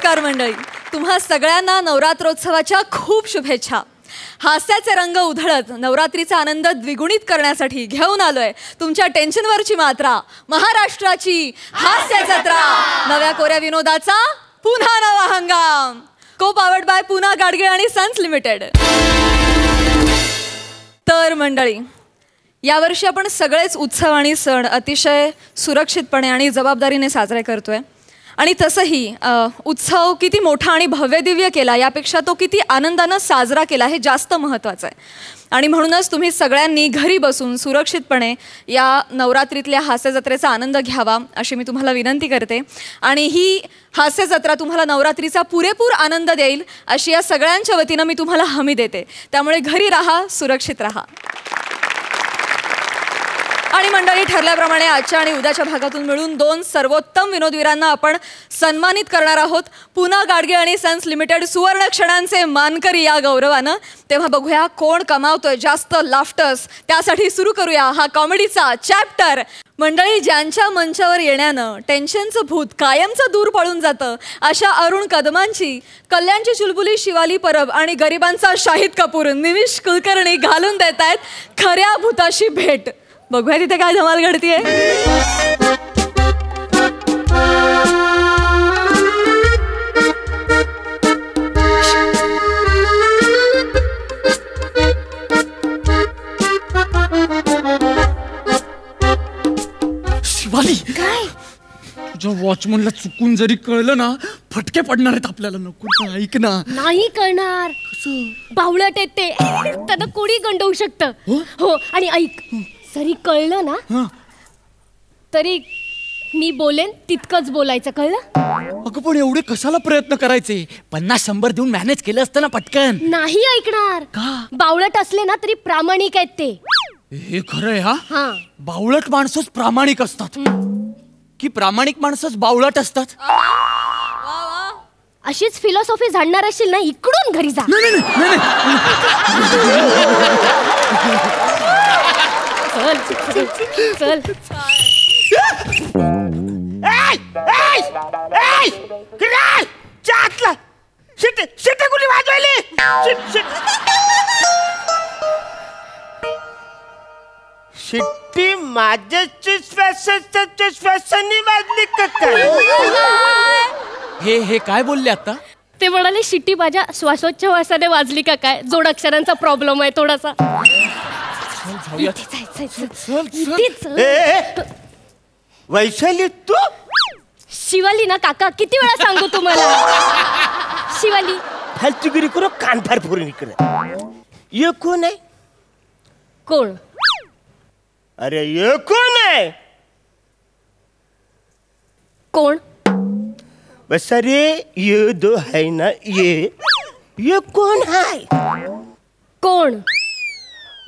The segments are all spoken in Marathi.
नमस्कार मंडळी, तुम्हा सगळ्यांना नवरात्रोत्सवाच्या खूप शुभेच्छा. हास्याचे रंग उधळत नवरात्रीचा आनंद द्विगुणित करण्यासाठी घेऊन आलोय तुमच्या टेन्शनवरची मात्रा, महाराष्ट्राची हास्य जत्रा. नव्या कोऱ्या विनोदाचा पुन्हा नवा हंगाम. को पावर्ड बाय पुना गाडगे आणि सन्स लिमिटेड. तर मंडळी, यावर्षी आपण सगळेच उत्सव आणि सण अतिशय सुरक्षितपणे आणि जबाबदारीने साजरे करतोय. आणि तसंही उत्सव किती मोठा आणि भव्यदिव्य केला यापेक्षा तो किती आनंदानं साजरा केला हे जास्त महत्त्वाचं आहे. आणि म्हणूनच तुम्ही सगळ्यांनी घरी बसून सुरक्षितपणे या नवरात्रीतल्या हास्य जत्रेचा आनंद घ्यावा अशी मी तुम्हाला विनंती करते. आणि ही हास्य जत्रा तुम्हाला नवरात्रीचा पुरेपूर आनंद देईल अशी या सगळ्यांच्या वतीनं मी तुम्हाला हमी देते. त्यामुळे घरी राहा, सुरक्षित राहा. आणि मंडळी, ठरल्याप्रमाणे आजच्या आणि उद्याच्या भागातून मिळून 2 सर्वोत्तम विनोदवीरांना आपण सन्मानित करणार आहोत. पुना गाडगे आणि सन्स लिमिटेड सुवर्ण क्षणांचे मानकरी या गौरवानं. तेव्हा बघूया कोण कमावतोय जास्त लाफ्टर्स. त्यासाठी सुरू करूया हा कॉमेडीचा चॅप्टर. मंडळी, ज्यांच्या मंचावर येण्यानं टेन्शनचं भूत कायमचं दूर पळून जातं अशा अरुण कदमांची, कल्याणची चुलबुली शिवाली परब आणि गरिबांचा शाहिद कपूर निमिष कुलकर्णी घालून देत आहेत खऱ्या भूताशी भेट. बघूया तिथे काय धमाल घडतीये. शिवाली, काय तुझ्या वॉचमनला चुकून जरी कळलं ना, फटके पडणार आहेत आपल्याला. नको, ऐक ना. नाही कळणार. बावळट आहेत ते, त्यांना कोणी गंडवू शकतं. हो, आणि ऐक, जरी कळलं ना तरी मी बोलेन तितकंच बोलायचं, कळलं? अगं पण एवढे कशाला प्रयत्न करायचे? 50-100 देऊन मॅनेज केलं असतं ना पटकन. नाही ऐकणार. का? बावळट असले ना तरी प्रामाणिक आहेत ते. हे खरं आहे. हा, बावळट माणसंच प्रामाणिक असतात की प्रामाणिक माणसंच बावळट असतात? अशीच फिलॉसॉफी जाणणार असेल ना, इकडून घरी जा. चल चल. शिट्टी कुठे वाजवायली? शिट्टी माझ्या श्वासानी वाजली का काय? हे काय बोलले आता? ते म्हणाले शिट्टी माझ्या श्वासोच्छवासाने वाजली का काय. जोडाक्षरांचा प्रॉब्लेम आहे थोडासा. वैशाली, तू शिवाली ना काका, किती वेळा सांगू तुम्हाला. शिवाली फालतूगिरी करो, कान फार फोडून इकडे. ये कोण आहे? कोण? अरे ये कोण आहे? कोण? बस अरे ये दो है ना, ये कोण है? कोण?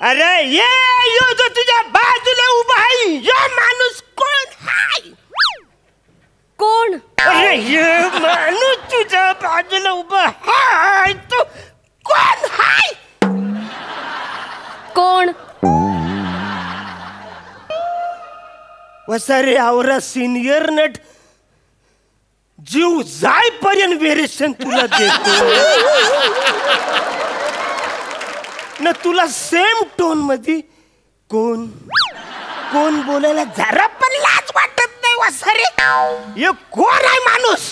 अरे ये जो तुझ्या बाजूला उभा आहे, ये माणूस कोण है? कोण? अरे ये माणूस तुझ्या बाजूला उभा आहे, तो कोण है? कोण? वसारे आवरा सिनियर नट जीव जाईपर्यंत वेरिएशन तुला देतो न. तुला सेम टोन मध्ये कोण कोण बोलायला जरा पण लाज वाटत नाही. वसारे, हे कोण आहे माणूस?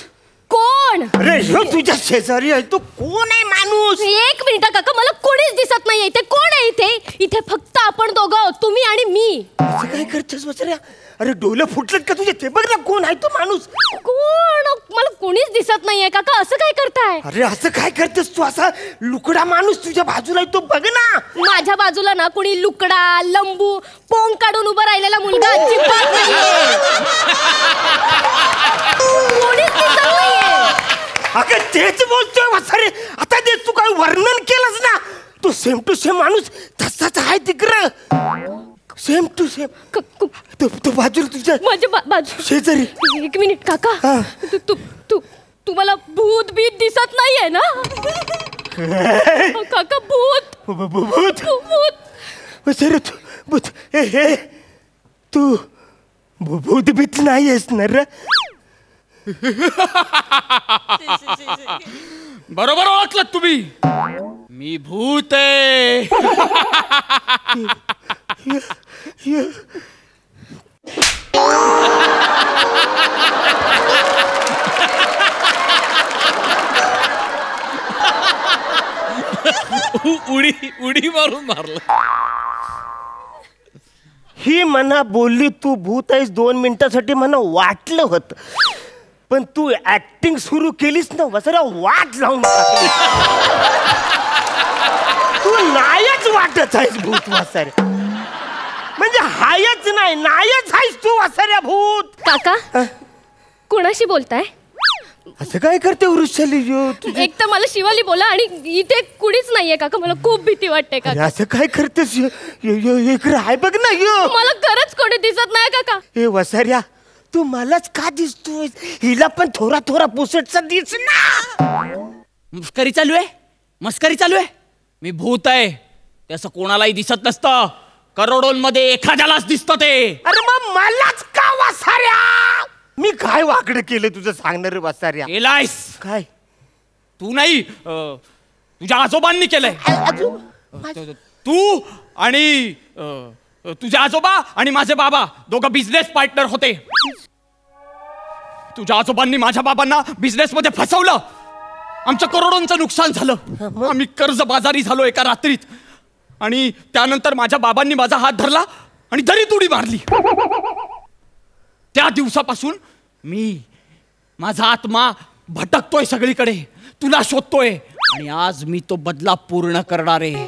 कोण? अरे ह्यो तुझ्या शेजारी आहे, तो कोण आहे माणूस? 1 मिनिट काका, मला कोणीच दिसत नाही इथे. कोण आहे इथे? इथे फक्त आपण दोघं, तुम्ही आणि मी. असं काय करतेस वसऱ्या? अरे डोळे फुटलेत का तुझे? ते बघ ना, कोण आहे तो माणूस? कोण? मला कोणीच दिसत नाहीये काका. असं काय करताय? अरे असं काय करतेस तू? असा लुकडा माणूस तुझ्या बाजूला आहे, तो बघ ना. माझ्या बाजूला ना कोणी लुकडा, लंबू, पोंग काढून उभा राहिलेला मुलगा अजिबात नाहीये. कोणीच दिसत नाहीये. अगं तेच बोलतोय वसारे. आता ते तू काय वर्णन केलंस ना, तो सेम टू सेम माणूस तसाच आहे तिकडं. Same to same. तो बाजूला तुझ्या माझ्या बाजू शेजारी. 1 मिनिट काका, तुम्हाला भूत बीत दिसत नाहीये ना? काका, भूत भूत भूत. सर तू भूत भीत नाही आहेस ना रे? बरोबर ओळखलं तुम्ही, मी भूत आहे. उडी मारून मारलं. ही म्हणा बोलली तू भूत आहेस 2 मिनिटासाठी म्हणा वाटलं होत, पण तू ऍक्टिंग सुरू केलीस ना वसऱ्या वाट लावून टाकली. तू नायच वाटत आहेस भूत वसऱ्या, म्हणजे हायच नाही नायच आहेस तू वसऱ्या भूत. काका कोणाशी बोलताय? असं काय करते वृषाली एक तर मला शिवाली बोला आणि इथे कुणीच नाहीये काका, मला खूप भीती वाटते काका. असं काय करतेस? इकडे आहे बघ ना मला खरंच कोणी दिसत नाही काका. हे वसाऱ्या तू मलाच का दिसतोय? हिला पण थोडा थोडा पुसटचा दिस ना. मस्करी चालू आहे, मस्करी चालू आहे. मी भूत आहे ते असं कोणालाही दिसत नसतं, करोडोंमध्ये एखाद्यालाच दिसतं ते. अरे मग मलाच का वसाऱ्या? मी काय वाकडं केलं तुझं सांगणार रे वसाऱ्या? केलायस काय? तू नाही, तुझ्या आजोबांनी केलंय. तू आणि तुझे आजोबा आणि माझे बाबा दोघं बिझनेस पार्टनर होते. तुझ्या आजोबांनी माझ्या बाबांना बिझनेस मध्ये फसवलं, आमचं करोडोंचं नुकसान झालं, आम्ही कर्जबाजारी झालो एका रात्रीत. आणि त्यानंतर माझ्या बाबांनी माझा हात धरला आणि दरीत उडी मारली. त्या दिवसापासून माझा आत्मा भटकतोय सगळीकडे, तुला शोधतोय आणि आज मी तो बदला पूर्ण करणार आहे.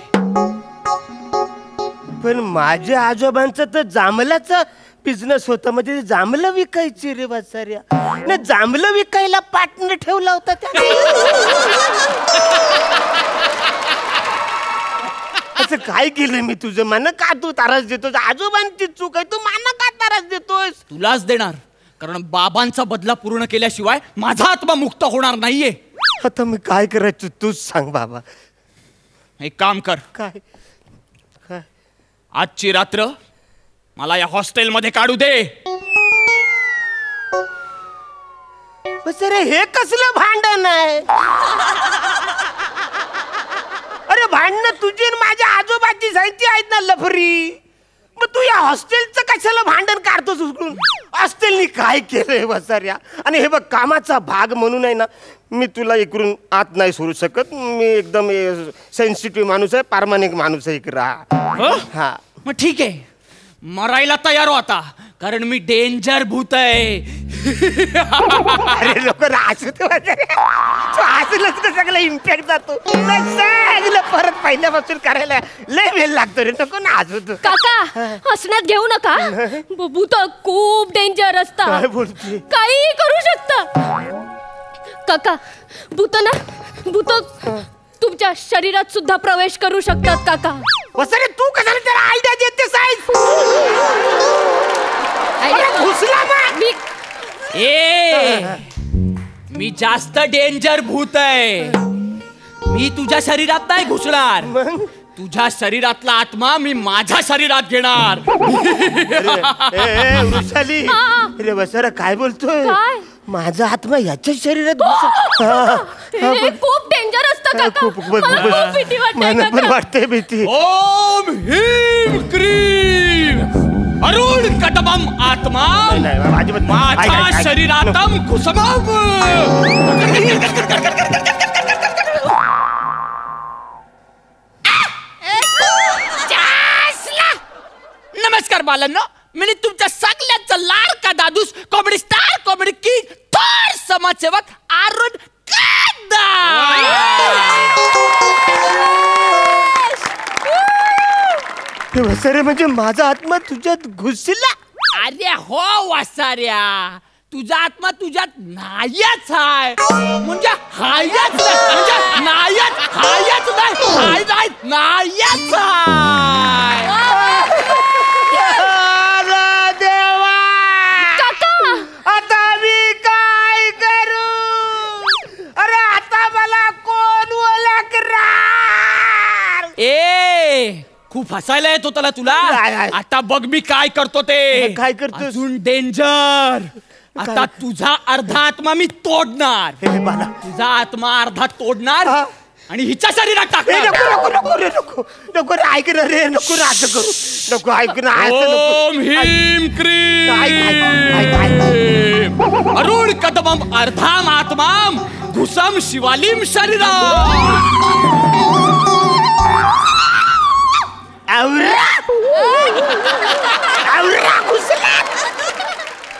पण माझ्या आजोबांचं तर जांभलाचा बिझनेस होता, म्हणजे जांभलं विकायची रे वसाऱ्या. ना जांभलं विकायला पार्टनर ठेवला होता त्या. असं काय केलं मी तुझं? मन का तू तारास देतोस? आजोबांची चूक आहे, तू मान का तारास देतोस? तुलाच देणार, कारण बाबांचा बदला पूर्ण केल्याशिवाय माझा आत्मा मुक्त होणार नाहीये. आता मी काय करायचं तूच सांग बाबा. एक काम कर, काय काय? आजची रात्र मला या हॉस्टेलमध्ये काढू दे. सर हे कसलं भांडण आहे? अरे भांडणं तुझी आणि माझ्या आजोबाची जायची आहेत ना लफरी. मग तू या हॉस्टेलचं कशाला भांडण काढतोस उचलून? हॉस्टेलनी काय केलंय वसाऱ्या? आणि हे बघ कामाचा भाग म्हणून आहे ना, मी तुला इकडून आत नाही सोडू शकत. मी एकदम सेन्सिटिव्ह माणूस आहे, प्रामाणिक माणूस आहे. इकडे राहा. हा मग ठीक आहे, मरायला तयार हो आता, कारण मी डेंजर भूत आहे. अरे लोक हसत हसलंच का सगळं इम्पॅक्ट जातो. परत पहिल्यापासून करायला लय वेळ लागतो रे. नको ना हसत. काका हसण्यात घेऊ नका, भूत खूप डेंजर असतात, काय बोलते? काही करू शकता. काका भूत तुमच्या शरीरात सुद्धा प्रवेश करू शकतात काका. वसरे तू कशाला त्याला आयडिया देतेस? घुसला मग. मी जास्त डेंजर भूत आहे. मी तुझ्या शरीरात नाही घुसणार, तुझ्या शरीरातला आत्मा मी माझ्या शरीरात घेणार. वृषाली रे वसरा काय बोलतोय? काय? माझा आत्मा याच्या शरीरात हे खूप डेंजर असतं काका. मला खूप भीती वाटते मला पण काका. वाटते भीती. ओम ह्रीं क्रीं अरुण कदमम आत्मा माझ्या शरीरातम कुसुमम. नमस्कार बालांनो, मी तुमच्या सगळ्यांचा लाडका दादूस, कॉमेडी स्टार, कॉमेडी किंग, थोर समाजसेवक अरुण कदम. वसारे म्हणजे माझा आत्मा तुझ्यात घुसला? अरे हो वासाऱ्या, तुझा आत्मा तुझ्यात नायच आहे, म्हणजे हायच नाही, म्हणजे नायच हायच नाही, हाय नाही नायच आहे. देवा काका आता मी काय करू? अरे आता मला कोण ओळखणार? खूप हसायला येत होता तुला. नाही. आता बघ मी काय करतो ते. काय करतोस? अजून डेंजर. आता तुझा अर्धा आत्मा मी तोडणार. हे बाला तुझा आत्मा अर्धा तोडणार हा. आणि हिच्या शरीरात हे टाकणार. नको नको नको रे नको नको रे ऐक ना रे नको ना असं करू नको ऐक ना असं नको. ओम ह्रीम ऐक ऐक ऐक ऐक क्रीम अरुण कदमम अर्धाम आत्माम घुसम शिवालिम शरीराम.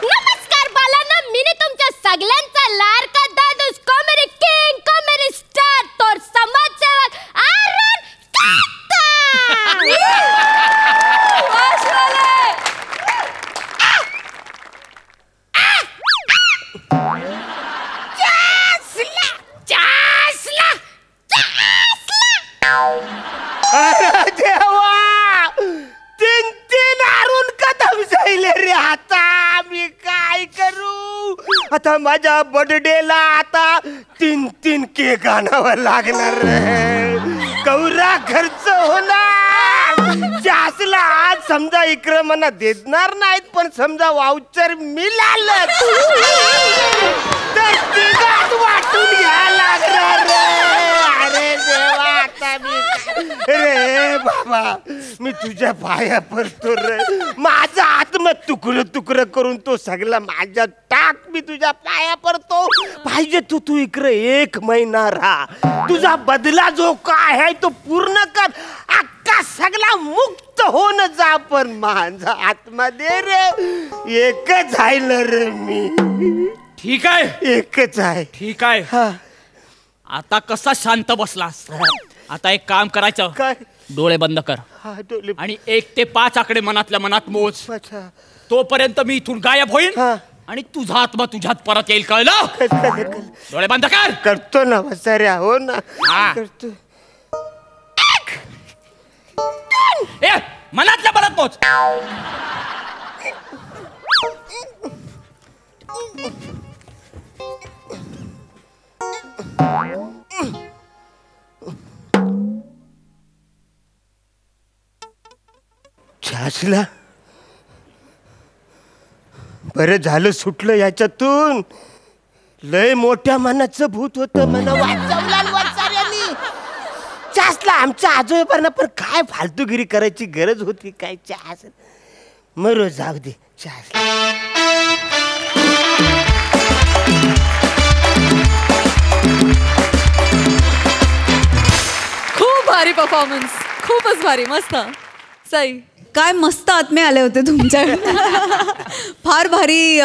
नमस्कार बालांना, मी तुमच्या सगळ्यांचा लाडका दादूस कॉमेडी किंग कॉमेडी स्टार तोर समाजसेवक अरुण काका. अरे देवा 3 अरुण कदम जाईल रे. आता मी काय करू. आता माझ्या बर्थडेला आता 3 केक आणावं लागणार रे. कौरा खर्च होणार. जासला आज समजा इकडे मला देणार नाहीत पण समजा वाउचर मिळालं तर तिघात वाटून घ्या लागणार रे. अरे देवा आता मी रे बाबा मी तुझ्या पाया पडतो रे. माझा आत्मा तुकडं तुकडं करून तो सगळा माझ्या टाक. मी तुझ्या पाया पडतो. पाहिजे तू इकडे 1 महिना राहा. तुझा बदला जो काय आहे तो पूर्ण कर. अख्खा सगळा मुक्त होऊन जा. पण माझा आत्मा दे रे. एकच आहे ना रे मी. ठीक आहे एकच आहे. ठीक आहे. हा आता कसा शांत बसलास. आता एक काम करायचं. काय डोळे बंद कर हा डोले आणि 1 ते 5 आकडे मनातल्या मनात मोज. अच्छा तोपर्यंत मी इथून गायब होईल हा. आणि तुझा आत्मा तुझ्यात परत येईल. कळलं. डोळे बंद कर. करतो ना वसाऱ्या. हो ना हा. करतो. ए मनातल्या मनात मोज. छासला बरं झालं सुटलं याच्यातून. लय मोठ्या मनाचं भूत होतं. मला वाचवला वसाऱ्यानी. छासला आमच्या आजोबांना पण काय फालतूगिरी करायची गरज होती काय. छास मरो जाऊ दे. छासला खूप भारी परफॉर्मन्स. खूपच भारी. मस्त. सई काय मस्त आत्मे आले होते तुमच्या. फार भारी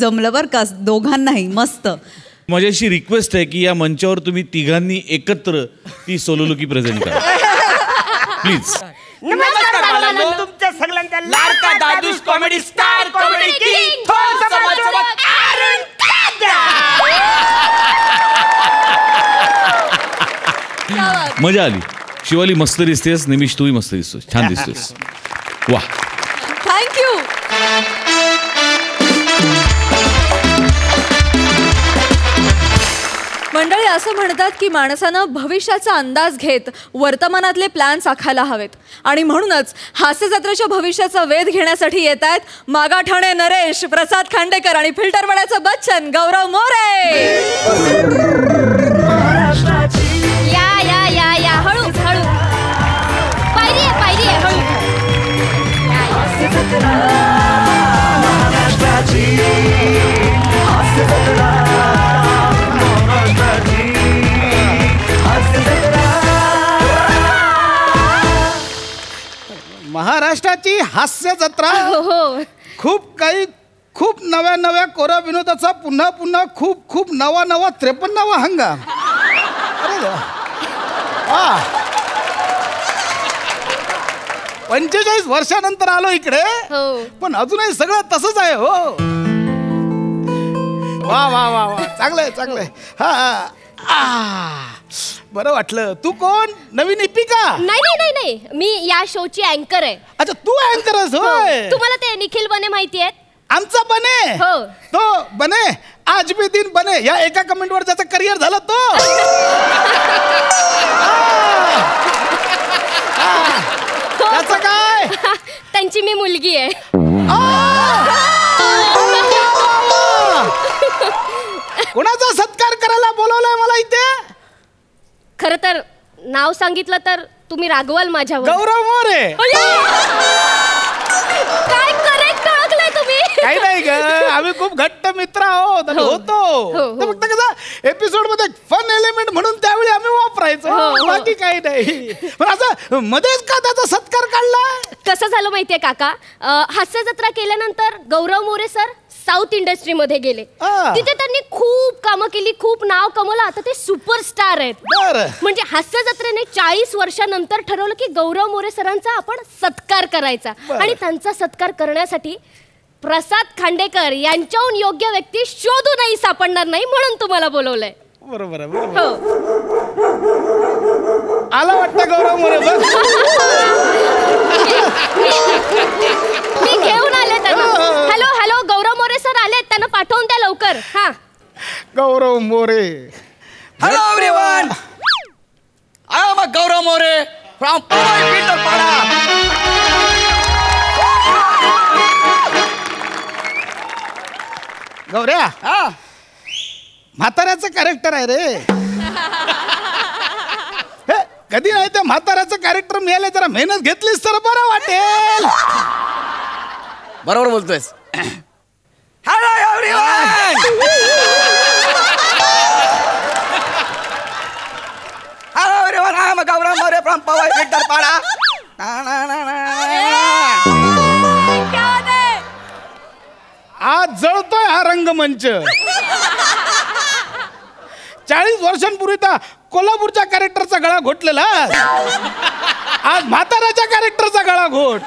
जमलं बरं का दोघांनाही. मस्त. माझी अशी रिक्वेस्ट आहे की या मंचावर तुम्ही तिघांनी एकत्र ती सोलोलुकी प्रेझेंट करा प्लीज. नमस्कार बालांनो. तुमच्या सगळ्यांचा लाडका दादूस कॉमेडी स्टार कॉमेडी किंग थोर समाजसेवक अरुण काका. मजा आली. शिवाली मस्त दिसतेस. निमिष तूही मस्त दिसतोस. छान दिसतोस. वा. थँक्यू. मंडळी असं म्हणतात की माणसानं भविष्याचा अंदाज घेत वर्तमानातले प्लॅन्स आखायला हवेत आणि म्हणूनच हास्य जत्रेच्या भविष्याचा वेध घेण्यासाठी येत आहेत मागाठाणे नरेश, प्रसाद खांडेकर आणि फिल्टरवाड्याचं बच्चन गौरव मोरे. या या या या हळू हळू. पायरी आहे हळू. महाराष्ट्राची हास्य जत्रा. हो. खूप नव्या कोरा विनोदाचा पुन्हा खूप नवा 53वा हंगाम. अरे देवा. 45 वर्षानंतर आलो इकडे. हो. पण अजूनही सगळं तसंच आहे. हो वा वा वा वा. चांगलंय. हा बरं वाटलं. तू कोण? नवीन इपिका? नाही मी या शोची अँकर आहे. अच्छा तू अँकरच होय. तुम्हाला ते निखिल बने माहिती आहेत? आमचा बने. हो. तो बने आज भी दिन बने या एका कमेंटवर ज्याचं करिअर झालं तो. त्याचं काय? त्यांची मी मुलगी आहे. नाव सांगितलं तर तुम्ही रागवाल माझ्यावर. गौरव मोरे. काय करेक्ट ओळखलंय तुम्ही. काही नाही ग, आम्ही खूप घट्ट मित्र आहोत आणि होतो. तर फक्त कसं एपिसोड मध्ये फन एलिमेंट म्हणून त्यावेळी आम्ही वापरायचो, बाकी काही नाही. पण असं मध्येच का त्याचा सत्कार काढला? कसं झालं माहितीये काका, हास्य जत्रा केल्यानंतर गौरव मोरे सर साऊथ इंडस्ट्रीमध्ये गेले. तिथे त्यांनी खूप कामं केली, खूप नाव कमवलं. आता ते सुपरस्टार आहेत. म्हणजे हास्य जत्रेने 40 वर्षानंतर ठरवलं की गौरव मोरे सरांचा आपण सत्कार करायचा. आणि त्यांचा सत्कार करण्यासाठी प्रसाद खांडेकर यांच्याहून योग्य व्यक्ती शोधूनही सापडणार नाही, म्हणून तुम्हाला बोलवलंय. बरोबर आहे, बरोबर. आला वाटतं गौरव मोरे. मी घेऊन आले त्यांना. Hello hello, Gaurav More sir आले, त्यांना पाठवून द्या लवकर. हा, Gaurav More. Hello everyone, I am Gaurav More from Powai Pinterpada. गौऱ्या, म्हाताऱ्याचं कॅरेक्टर आहे रे. हे, कधी नाही त्या म्हाताऱ्याचं कॅरेक्टर मिळालं, जरा मेहनत घेतलीस तर बरं वाटेल. बरोबर बोलतोयस. Hello everyone, hello everyone, I am Gaurav More from Powai Pinterpada. आज जळतोय हा रंगमंच. 40 वर्षांपूर्वी त्या कोल्हापूरच्या कॅरेक्टरचा गळा घोटलेला, आज म्हाताऱ्याच्या कॅरेक्टरचा गळा घोट.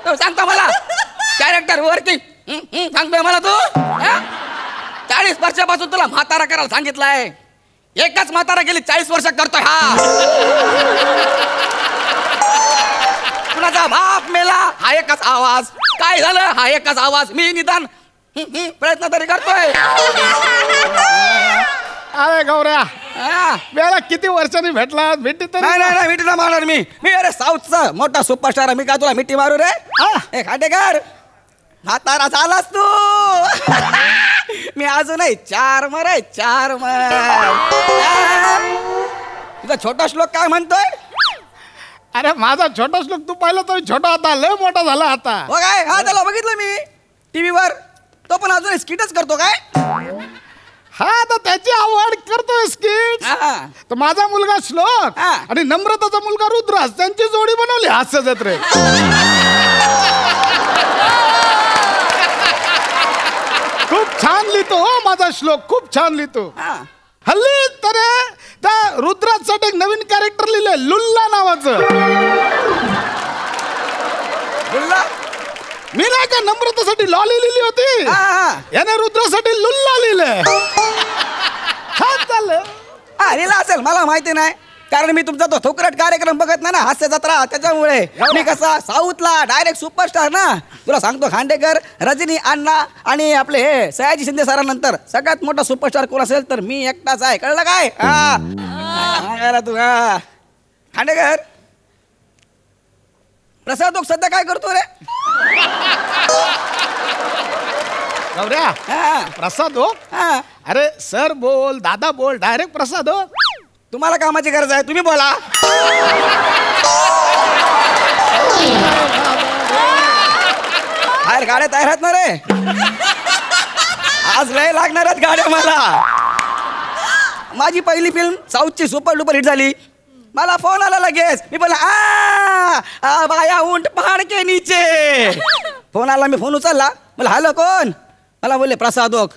तो सांगतो मला कॅरेक्टर वरती सांगतोय मला तू. 40 वर्षापासून तुला म्हातारा करायला सांगितलंय. एकच म्हातारा गेली 40 वर्ष करतोय हा. कुणाचा बाप मेला हा एकच आवाज, काय झालं हा एकच आवाज. मी निदान प्रयत्न तरी करतोय. अरे गौऱ्या, वेळा किती वर्षांनी भेटला, भेटी तर नाही मिठी ना मारणार मी अरे साऊथचा मोठा सुपरस्टार. मी काय तुला मिठी मारू रे? ए खांडेकर, म्हातारा झालास तू. मी अजूनही 4 मर. तुझा छोटा श्लोक काय म्हणतोय? अरे माझा छोटा श्लोक तू पाहिला तर छोटा होता, लय मोठा झाला आता. हो काय? हा त्याला बघितलं मी टीव्हीवर. तो पण अजून स्किटच करतो काय? हा, तर त्याची आवड करतोय स्किट. तर माझा मुलगा श्लोक आणि नम्रताचा मुलगा रुद्रास, त्यांची जोडी बनवली हास्य जत्रेत. खूप छान लिहितो हो माझा श्लोक, खूप छान लिहितो. हल्ली तर त्या रुद्रासाठी एक नवीन कॅरेक्टर लिहिलंय, लुल्ला नावाचं. लुल्ला? मी नाही का नम्रतासाठी लॉली लिहिली होती, याने रुद्रासाठी लुल्ला लिहिलंय. छान चाललं. लिहिला असेल, मला माहिती नाही, कारण मी तुमचा तो थोकरट कार्यक्रम बघत नाही ना, हास्य जत्रा, त्याच्यामुळे. मी कसा साऊथला डायरेक्ट सुपरस्टार ना. तुला सांगतो खांडेकर, रजनी अण्णा आणि आपले हे सयाजी शिंदे सरांनंतर सगळ्यात मोठा सुपरस्टार कोण असेल तर मी एकटाच आहे. कळलं काय? तू खांडेकर, प्रसाद सध्या काय करतो रे? गौऱ्या, प्रसाद हो. अरे सर बोल, दादा बोल, डायरेक्ट प्रसाद हो. तुम्हाला कामाची गरज आहे, तुम्ही बोला. बाहेर गाड्या तयार आहेत ना रे, आज लय लागणार आहेत गाड्या मला. माझी पहिली फिल्म साऊथची सुपर डुपर हिट झाली. मला फोन आला लगेच. मी बोला आ बाया उंट पहाड के नीचे. फोन आला, मी फोन उचलला. मला हॅलो कोण? मला बोलले प्रसाद ओक.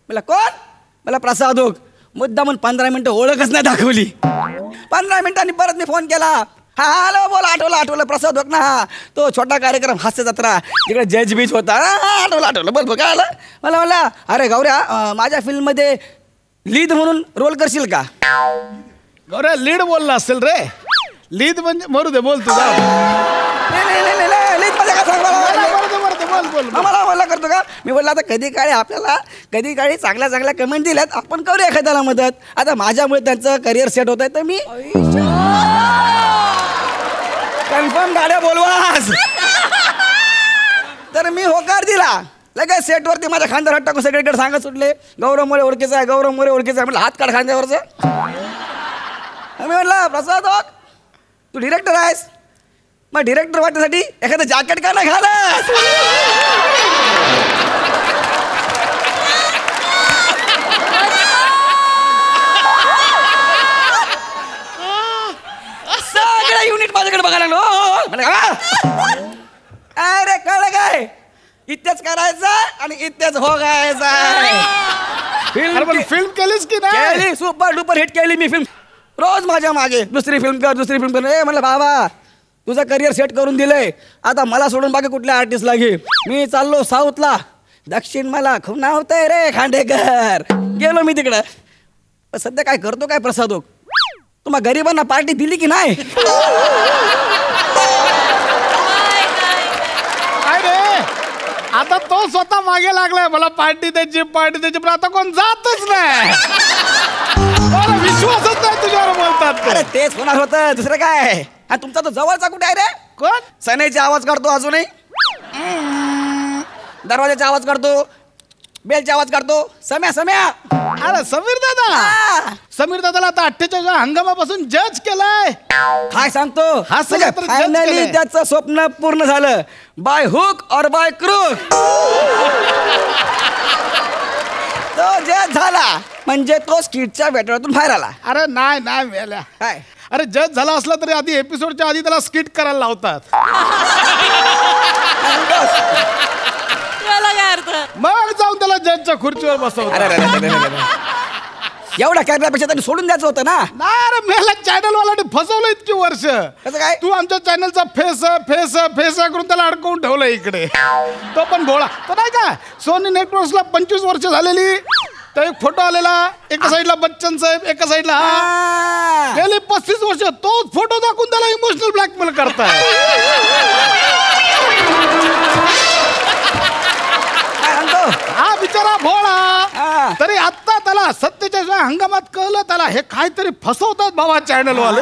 मला कोण? मला प्रसाद ओक. मुद्दामून 15 मिनिटं ओळखच नाही दाखवली. 15 मिनिटांनी परत मी फोन केला. हा हॅलो बोला, आठवलं प्रसाद ओक ना. हा तो छोटा कार्यक्रम हास्य जत्रा तिकडे जज बीच होता. आठवलं बोल काय आलं. मला म्हणला अरे गौऱ्या, माझ्या फिल्ममध्ये लीड म्हणून रोल करशील का? गौऱ्या लीड बोलला असेल रे. लीड म्हणजे मरू दे, बोल तुझा. मला बोलला करतो का? मी बोलला आता कधी काळी चांगल्या कमेंट दिल्यात, आपण करूया एखाद्याला मदत. आता माझ्यामुळे त्यांचं करिअर सेट होत आहे, तर मी कन्फर्म गाड्या बोलवास. तर मी होकार दिला. लगेच सेटवरती माझ्या खांद्यावर हात टाकून सगळीकडे सांगत सुटले, गौरव मोरे ओळखीचा आहे, गौरव मोरे ओळखीचा आहे. म्हटलं हात काढ खांद्यावरचं. मी म्हटलं प्रसाद ओक तू डिरेक्टर आहेस मग डिरेक्टर वाटण्यासाठी एखादं जॅकेट का नाही घालत. सगळं युनिट माझ्याकडे बघायला लागलो. अरे कळलं काय इथेच करायचं आणि इथेच भोगायचं. फिल्म केलीस की नाही? केली सुपर डुपर हिट केली मी फिल्म. रोज माझ्या मागे दुसरी फिल्म कर. ए म्हणलं बाबा तुझं करिअर सेट करून दिलंय आता मला सोडून बाकी कुठल्या आर्टिस्टला घे. मी चाललो साऊथला. दक्षिण मला खूप नाव होतंय रे खांडेकर. गेलो मी तिकडं. सध्या काय करतो काय प्रसादोक तुम्हा गरिबांना पार्टी दिली की नाही? अरे आता तो स्वतः मागे लागलाय मला पार्टी द्यायची पण आता कोण जातच नाही. मला विश्वासच नाही तुझ्यावर बोलतात. अरे तेच होणार होतं दुसरं काय. आणि तुमचा तो जवळचा कुठे आहे रे? कोण? सनईचा आवाज काढतो अजूनही. दरवाजाचा आवाज काढतो बेलचा आवाज काढतो. सम्या अरे समीर दादाला आता 48 हंगामापासून जज केलाय. काय सांगतो हा सगळं तर judge फायनली केलंय. त्याचं स्वप्न पूर्ण झालं. बाय हुक और बाय क्रूक. तो जज झाला म्हणजे तो स्किटच्या वेटाळ्यातून बाहेर आला. अरे नाही मेल्या काय अरे जज झाला असला तरी आधी एपिसोडच्या आधी त्याला स्किट करायला लावतात. याला काय अर्थ? मग जाऊन त्याला जजच्या खुर्चीवर बसवतात. एवढा करण्यापेक्षा त्यांनी सोडून द्यायचं होतं ना. नाही रे मेला चॅनल वाला फसवलं इतकी वर्ष. कसं काय? तू आमच्या चॅनलचा फेस करून त्याला अडकवून ठेवलं इकडे. तो पण भोळा तर नाही का. सोनी नेटवर्क्सला 25 वर्ष झालेली तर एक फोटो आलेला एका साईडला बच्चन साहेब एका साईडला गेली 35 वर्ष तोच फोटो दाखवून त्याला इमोशनल ब्लॅकमेल करताय. हा बिचारा भोळा तरी आता त्याला 47 हंगामात कळलं त्याला हे काहीतरी फसवतात बाबा चॅनल वाले.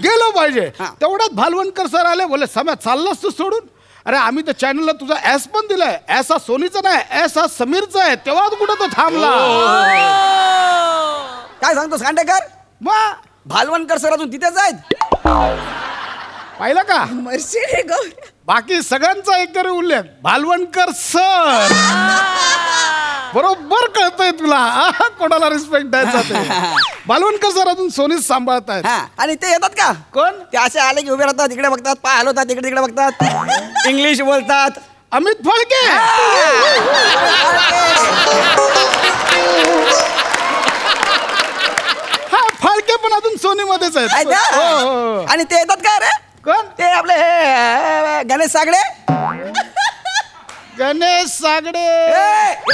गेलो पाहिजे तेवढ्यात भालवणकर सर आले बोले सम्या चाललास तू सोडून. अरे आम्ही तर चॅनलला तुझा ऍस पण दिलाय. ऍस हा सोनीचा नाही ऍस हा समीरचा आहे. तेव्हा कुठं तो थांबला. काय सांगतोस खांडेकर? मग भालवणकर सर अजून तिथेच आहेत. पाहिलं का मर्सी रे गौर. बाकी सगळ्यांचा एक तरी उल्लेख भालवणकर सर. बरोबर कळतंय तुला कोणाला रिस्पेक्ट द्यायचा ते. भालवणकर सर अजून सोनीच सांभाळत आहेत. आणि ते येतात का? कोण? ते असे आले की उभे राहतात इकडे बघतात पाय हलवतात इकडे तिकडे बघतात इंग्लिश बोलतात. अमित फळके. हा फळके पण अजून सोनी मध्येच आहेत. हो. आणि ते येतात का रे? कोण? ते आपले हे गणेश सागडे. गणेश सागडे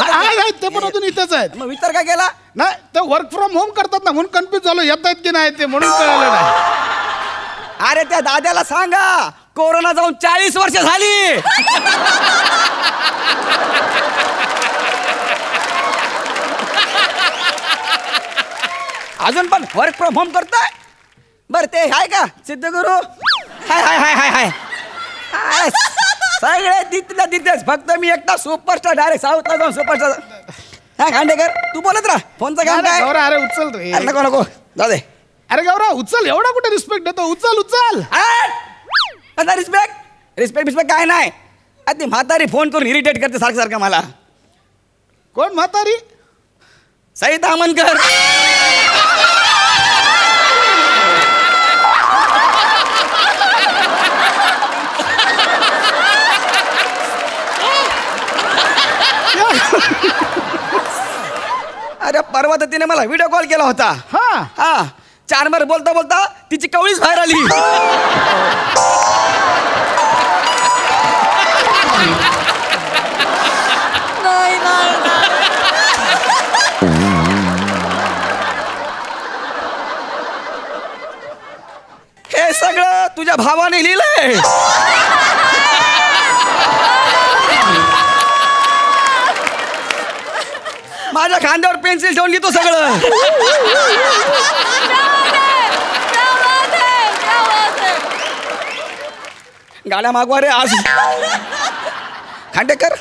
आहेत ते पण अजून इथेच आहेत. मग विचार काय केला? नाही ते वर्क फ्रॉम होम करतात ना म्हणून कन्फ्युज झालो येत आहेत की नाही ते म्हणून कळलं नाही. अरे त्या दाद्याला सांगा कोरोना जाऊन 40 वर्ष झाली. अजून पण वर्क फ्रॉम होम करताय. बर ते आहे का सिद्धगुरु? हाय हाय हाय हाय हाय हाय. सगळे तिथेच फक्त मी एकटा सुपरस्टार डायरेक्ट साऊथला जाऊन सुपरस्टार. हा खांडेकर तू बोलत राहा. फोनचं काम काय? अरे उचल रे. अरे नको नको जाऊ दे. अरे गौरा उचल एवढा कुठे रिस्पेक्ट देतो. उचल आता रिस्पेक्ट काय नाही. ती म्हातारी फोन करून इरिटेट करते सारखं मला. कोण म्हातारी? सई तामनकर. अरे परवा तर तिने मला व्हिडिओ कॉल केला होता. हा 4 नंबर बोलता बोलता तिची कवळीच बाहेर आली. हे सगळं तुझ्या भावाने लिहिलंय. माझ्या खांद्यावर पेन्सिल ठेवून लिहितो सगळं. गाड्या मागवा रे आज. खांडेकर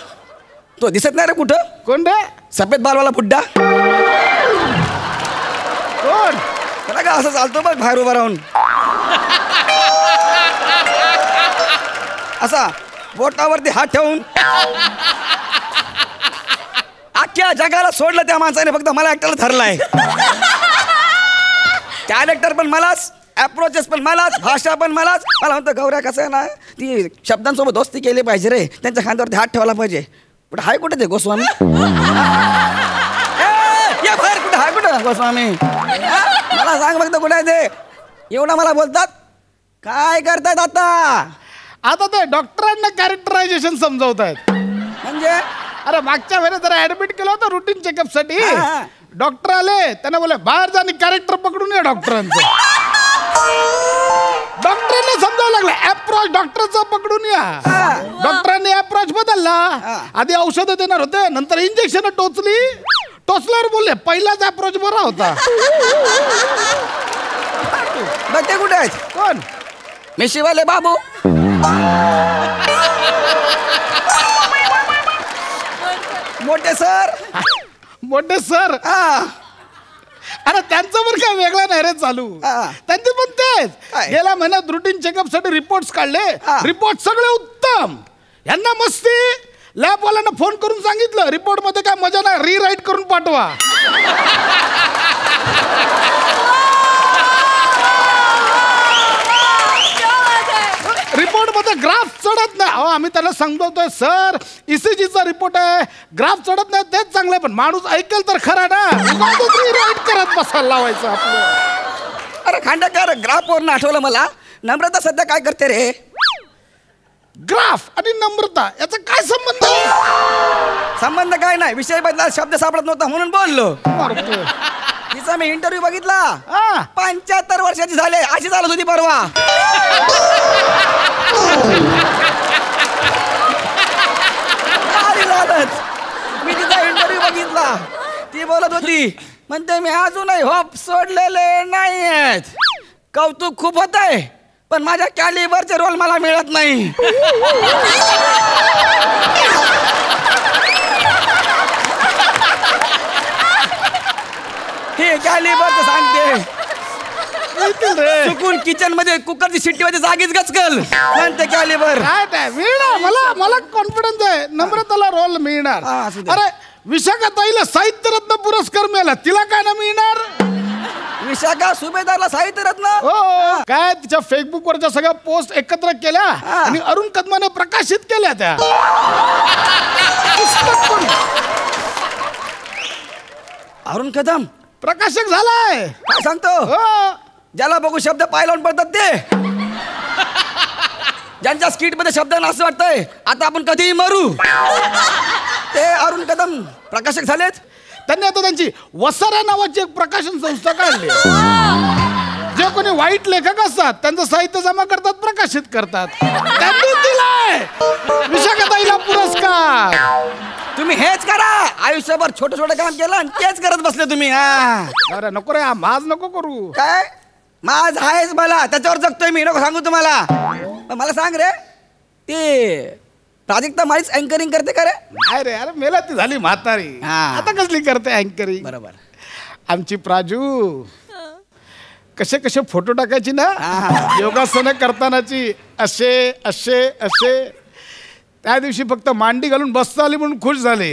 तो दिसत नाही रे कुठं? कोण रे? सफेद बालवाला बुड्ढा. कोण? त्याला का असं चालतो बघ बाहेर उभा राहून असा बोटावरती हात ठेवून अख्ख्या जगाला सोडलं त्या माणसाने, फक्त मला एकट्याला धरलाय. कॅरेक्टर पण मलाच, अप्रोचेस पण मलाच, भाषा पण मलाच. मला म्हणतो गौऱ्या कसं आहे ना, ती शब्दांसोबत दोस्ती केली पाहिजे रे, त्यांच्या खांद्यावरती हात ठेवला पाहिजे. कुठं हाय कुठे ते गोस्वामी? या बाहेर कुठं हाय कुठं गोस्वामी? मला सांग फक्त कुठे आहे ते. एवढं मला बोलतात. काय करतायत आता? आता ते डॉक्टरांना कॅरेक्टरायझेशन समजवत आहेत. म्हणजे अरे मागच्या वेळेस जरा ऍडमिट केलं होतं रुटीन चेकअप साठी. हा. डॉक्टर आले, त्यांना बोले बाहेर जा आणि कॅरेक्टर पकडून या डॉक्टरांचं. डॉक्टरांना समजावं लागलं अप्रोच डॉक्टरचं पकडून या. डॉक्टरांनी अप्रोच बदलला. आधी औषधं देणार होते, नंतर इंजेक्शन टोचली. टोचल्यावर बोलले पहिलाच अप्रोच बरा होता. ते कुठे आहेत? कोण? मिशीवाले बाबू. मोठे सर. मोठे सर. अरे त्यांचं पण काय वेगळं नाही रे चालू. त्यांचे पण तेच. गेल्या महिन्यात रुटीन चेकअप साठी रिपोर्ट काढले. रिपोर्ट सगळे उत्तम. यांना मस्ती. लॅबवाल्यांना फोन करून सांगितलं रिपोर्ट मध्ये काय मजा नाही, रीराईट करून पाठवा. रिपोर्ट मध्ये ग्राफ चढत नाही. अहो आम्ही त्याला सांगतोय सर ईसीजीचा रिपोर्ट आहे, ग्राफ चढत नाही तेच चांगलं, पण माणूस ऐकेल तर खरा ना. रीराईट करत बसायला लावायचं आपलं. अरे खांडेकर, ग्राफ वरून आठवलं मला. नम्रता सध्या काय करते रे? ग्राफ आणि नम्रता याचा काय संबंध? संबंध काय नाही, विषय बदला, शब्द सापडत नव्हता म्हणून बोललो. तिचा मी इंटरव्ह्यू बघितला. 75 वर्षाची झाले, अशी चालत होती परवा. मी तिचा इंटरव्ह्यू बघितला. ती बोलत होती, म्हणते मी अजूनही होप सोडलेले नाहीयेत. कौतुक खूप होत आहे, पण माझ्या कॅलिबरचे रोल मला मिळत नाही. हे कॅलिबरचं सांगते. चुकून किचन मध्ये कुकरची शिट्टी मध्ये जागीच गचकल म्हणते कॅलिबर. मिळणार मला कॉन्फिडन्स आहे, नम्रताला रोल मिळणार. अरे विशाखा ताईला साहित्य रत्न पुरस्कार मिळाला, तिला काय ना मिळणार? विशाखा सुभेदारला साहित्य रत्न? हो. काय तिच्या फेसबुक वरच्या सगळ्या पोस्ट एकत्र केल्या आणि अरुण कदमाने प्रकाशित केल्या त्या. अरुण कदम प्रकाशक झालाय. काय सांगतो? ज्याला बघू शब्द पाय लावून पडतात ते, ज्यांच्या स्किट मध्ये शब्द असं वाटतंय आता आपण कधीही मरू, ते अरुण कदम प्रकाशक झालेत. त्यांनी आता त्यांची वसारा नावाची एक प्रकाशन संस्था काढली. जे कोणी वाईट लेखक असतात त्यांचं साहित्य जमा करतात, प्रकाशित करतात. त्यांनी दिलाय विशाखाताईला पुरस्कार. तुम्ही हेच करा. आयुष्यभर छोटं छोटं काम केलं आणि तेच करत बसले तुम्ही. अरे नको रे, माज नको करू. काय माझ आहेच मला, त्याच्यावर जगतोय मी, नको सांगू तुम्हाला. मला सांग रे, ती प्राजक्ता माळीच अँकरिंग करते का रे? नाही रे, अरे मेला ती झाली म्हातारी, आता कसली करते अँकरिंग? बरोबर. आमची प्राजू कसे कसे फोटो टाकायची ना योगासनं करतानाची, असे असे असे. त्या दिवशी फक्त मांडी घालून बसता आली म्हणून खुश झाले.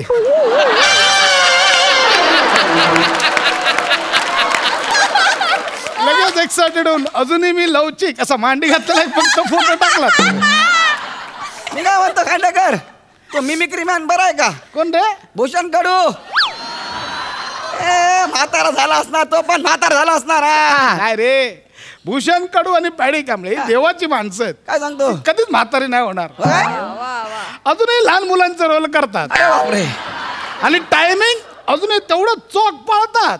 लगेच एक्साइटेड होऊन अजूनही मी लवचिक असा मांडी घातलेला फक्त फोटो टाकला. मी काय म्हणतो खांडेकर, तो मिमिक्री मॅन बरा आहे का? कोण रे? भूषण कडू. म्हातारा झाला असणार तो, पण म्हातारा झाला असणार. काय रे, भूषण कडू आणि पॅडी कांबळे देवाची माणसं आहेत. काय सांगतो? कधीच म्हातारी नाही होणार. अजूनही लहान मुलांचे रोल करतात. आणि टायमिंग अजूनही तेवढं चोख पाळतात.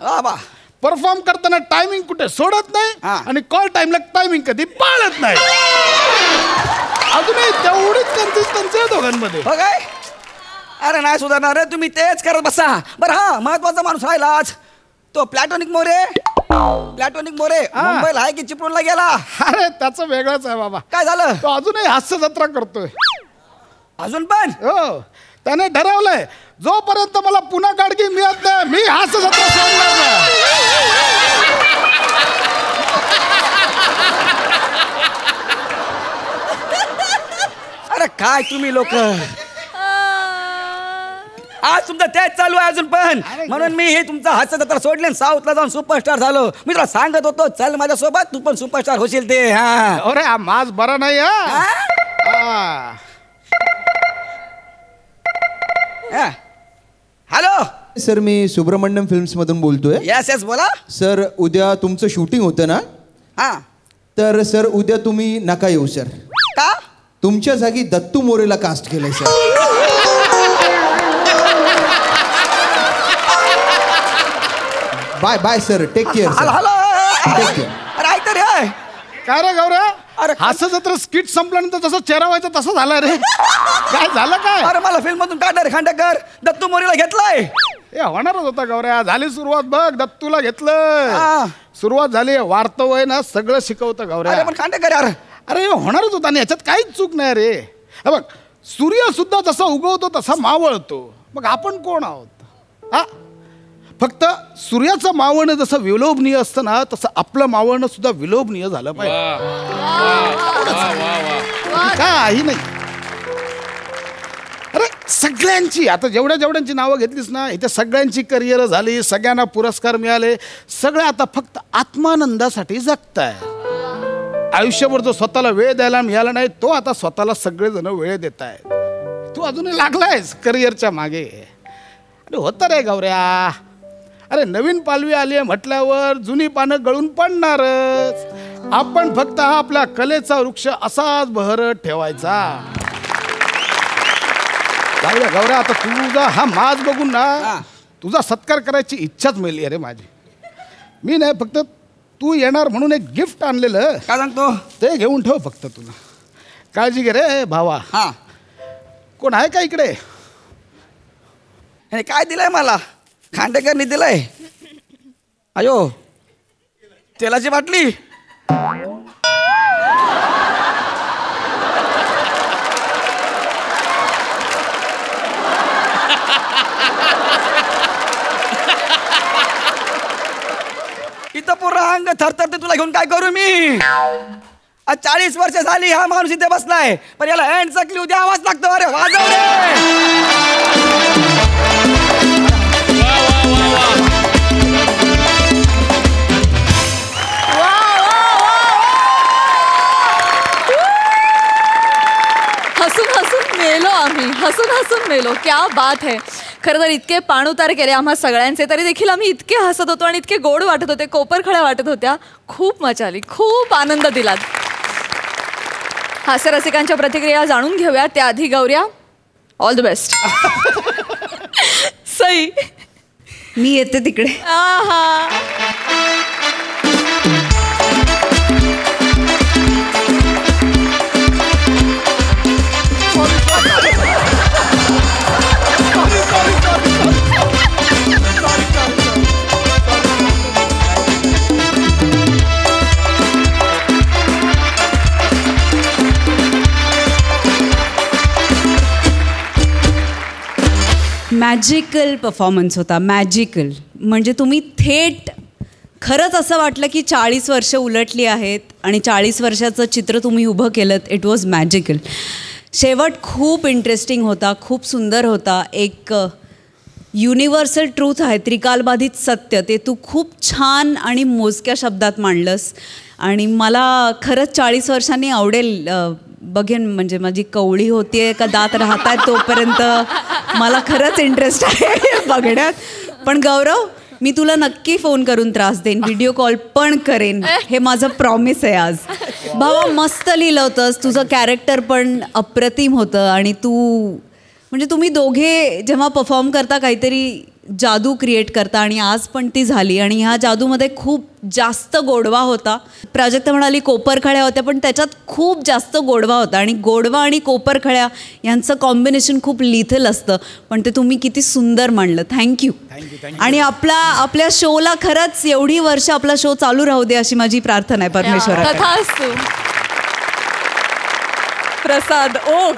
परफॉर्म करताना टायमिंग कुठे सोडत नाही आणि कॉल टाइमला टायमिंग कधी पाळत नाही. अजूनही तेवढीच कन्सिस्टन्सी आहे दोघांमध्ये. बघाय, अरे नाही सुधारणार रे, तुम्ही तेच करत बसा. बरं, हा महत्वाचा माणूस राहिला आज, तो प्लॅटोनिक मोरे. प्लॅटोनिक मोरे मुंबईला आहे की चिपळूणला गेला? अरे त्याचं वेगळंच आहे बाबा. काय झालं? तो अजूनही हास्य जत्रा करतोय. अजून पण? हो, त्याने ठरवलंय जोपर्यंत मला पुन्हा गाडगी मिळत नाही मी हास्य जत्रा सोडणार नाही. काय तुम्ही लोक आज तुमचं तेच चालू आहे अजून पण म्हणून मी हे तुमचा हास्य जत्रा सोडले साऊथला जाऊन सुपरस्टार झालो. मी तुला सांगत होतो चल माझ्यासोबत तू पण सुपरस्टार होशील ते. हा अरे हा माझ बरा नाही हॅलो सर मी सुब्रमण्यम फिल्म्स मधून बोलतोय. यस यस बोला सर उद्या तुमचं शूटिंग होतं ना. हा तर सर उद्या तुम्ही नका येऊ सर. का तुमच्या जागी दत्तू मोरेला कास्ट केलंय sir. Bye bye sir take care hello sir. Hello take care. अरे ऐक तर रे. काय रे गौऱ्या अरे हास्य जत्रा स्किट संपल्यानंतर जसं चेहरा व्हायचा तसं झालं रे. काय झालं काय? अरे मला फिल्म मधून काढ रे खांडेकर. दत्तू मोरेला घेतलाय. हे होणारच होता गौऱ्या. झाली सुरुवात बघ दत्तूला घेतलं. सुरुवात झाली वार्तव आहे ना सगळं शिकवतं गौऱ्या. अरे पण खांडेकर यार अरे होणारच होता आणि याच्यात काहीच चूक नाही रे. हे बघ सूर्य सुद्धा जसा उगवतो तसा मावळतो. मग आपण कोण आहोत? हा फक्त सूर्याचं मावळणं जसं विलोभनीय असतं ना तसं आपलं मावळणं सुद्धा विलोभनीय झालं पाहिजे. काही नाही. अरे सगळ्यांची आता जेवढ्यांची नावं घेतलीस ना इथे सगळ्यांची करिअर झाली. सगळ्यांना पुरस्कार मिळाले. सगळे आता फक्त आत्मानंदासाठी जगताय. आयुष्यभर जो स्वतःला वेळ द्यायला मिळाला नाही तो आता स्वतःला सगळेजण वेळ देत आहेत. तू अजूनही लागलायस करिअरच्या मागे. अरे होतं रे गौऱ्या. अरे नवीन पालवी आली आहे म्हटल्यावर जुनी पानं गळून पडणारच. आपण फक्त हा आपल्या कलेचा वृक्ष असाच बहरत ठेवायचा. गौऱ्या आता तुझा हा माज बघून ना तुझा सत्कार करायची इच्छाच मिळली अरे माझी. मी नाही फक्त तू येणार म्हणून एक गिफ्ट आणलेलं. काय सांगतो ते घेऊन ठेव फक्त. तुला काळजी घे रे भावा. हा कोण आहे का इकडे? काय दिलंय मला? खांडेकरनी दिलंय. अयो तेलाची बाटली. इथं पूर्ण अंग थरथरते. तुला घेऊन काय करू मी? आज 40 वर्ष झाली हा माणूस इथे बसलाय पण याला हँड चकली उद्या आवाज लागतो. अरे वाजव रे. हसून हसून मेलो. क्या बात है. खरं तर इतके पाणउतार केले आम्हा सगळ्यांचे तरी देखील आम्ही इतके हसत होतो आणि इतके गोड वाटत होते. कोपरखळ्या वाटत होत्या. खूप मजा आली. खूप आनंद दिलात. हास्यरसिकांच्या प्रतिक्रिया जाणून घेऊया त्याआधी गौऱ्या ऑल द बेस्ट. सई मी येते तिकडे. मॅजिकल परफॉर्मन्स होता. मॅजिकल म्हणजे तुम्ही थेट खरंच असं वाटलं की 40 वर्ष उलटली आहेत आणि 40 वर्षाचं चित्र तुम्ही उभं केलं. It was magical. शेवट खूप इंटरेस्टिंग होता. खूप सुंदर होता. एक युनिव्हर्सल ट्रूथ आहे त्रिकालबाधित सत्य ते तू खूप छान आणि मोजक्या शब्दात मांडलंस. आणि मला खरंच 40 वर्षांनी आवडेल बघेन. म्हणजे माझी कवळी होतीये का दात राहत आहेत तोपर्यंत मला खरंच इंटरेस्ट आहे बघण्यात. पण गौरव मी तुला नक्की फोन करून त्रास देईन. व्हिडिओ कॉल पण करेन. हे माझं प्रॉमिस आहे आज. भावा मस्त लिहिलं होतंस. तुझं कॅरेक्टर पण अप्रतिम होतं. आणि तू म्हणजे तुम्ही दोघे जेव्हा परफॉर्म करता काहीतरी जादू क्रिएट करता आणि आज पण ती झाली. आणि ह्या जादूमध्ये खूप जास्त गोडवा होता. प्राजक्ता म्हणाली कोपरखळ्या होत्या पण त्याच्यात खूप जास्त गोडवा होता. आणि गोडवा आणि कोपरखळ्या यांचं कॉम्बिनेशन खूप लिथल असतं पण ते तुम्ही किती सुंदर मांडलं. थँक्यू. आणि आपल्या शोला खरंच एवढी वर्ष आपला शो चालू राहू दे अशी माझी प्रार्थना आहे परमेश्वराकडे. तथास्तु. प्रसाद ओक.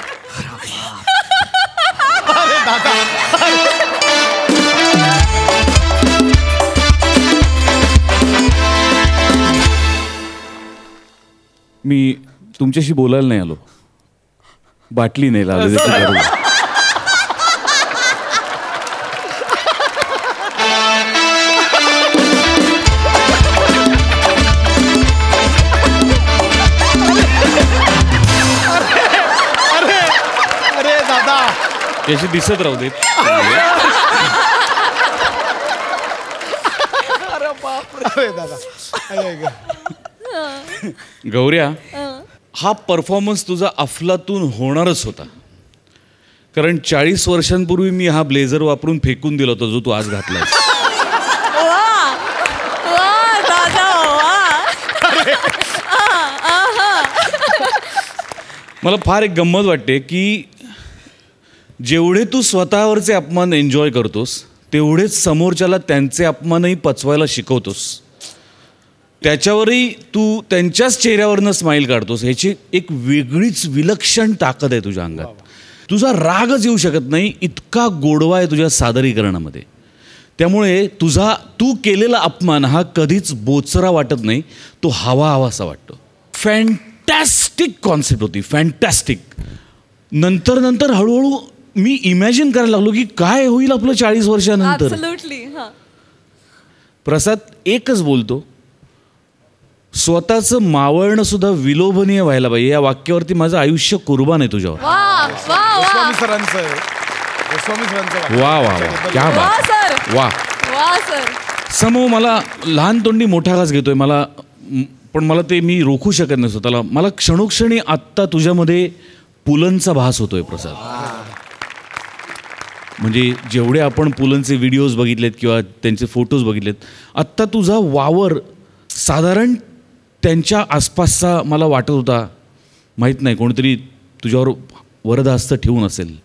मी तुमच्याशी बोलायला नाही आलो. बाटली नाही लावली त्याची गरज. अरे दादा याची दिसत राहू देत. अरे दादा गौऱ्या, हा परफॉर्मन्स तुझा अफलातून होणारच होता. कारण 40 वर्षांपूर्वी मी हा ब्लेझर वापरून फेकून दिला होता जो तू आज घातलास. मला फार एक गंमत वाटते की जेवढे तू स्वतःवरचे अपमान एन्जॉय करतोस तेवढेच समोरच्याला त्यांचे अपमानही पचवायला शिकवतोस. त्याच्यावरही तू त्यांच्याच चेहऱ्यावरनं स्माईल काढतोस. ह्याची एक वेगळीच विलक्षण ताकद आहे तुझ्या अंगात. तुझा रागच येऊ शकत नाही इतका गोडवा आहे तुझ्या सादरीकरणामध्ये. त्यामुळे तू केलेला अपमान हा कधीच बोचरा वाटत नाही, तो हवा हवासा वाटतो. फॅन्टॅस्टिक कॉन्सेप्ट होती, फॅन्टॅस्टिक. नंतर हळूहळू मी इमॅजिन करायला लागलो की काय होईल आपलं 40 वर्षानंतर. प्रसाद एकच बोलतो, स्वतःचं मावळणं सुद्धा विलोभनीय व्हायला पाहिजे. या वाक्यावरती माझं आयुष्य कुर्बान आहे तुझ्यावर. गोस्वामी सरांचं वा वा वा, क्या बात, वा. समोर मला लहान तोंडी मोठा घास घेतोय मला, पण मला ते मी रोखू शकत नाही स्वतःला. मला क्षणोक्षणी आत्ता तुझ्यामध्ये पुलंचा भास होतोय प्रसाद. म्हणजे जेवढे आपण पुलंचे व्हिडिओज बघितलेत किंवा त्यांचे फोटोज बघितलेत, आत्ता तुझा वावर साधारण त्यांच्या आसपासचा मला वाटत होता. माहीत नाही, कोणतरी तुझ्यावर वरदहस्त ठेवून असेल,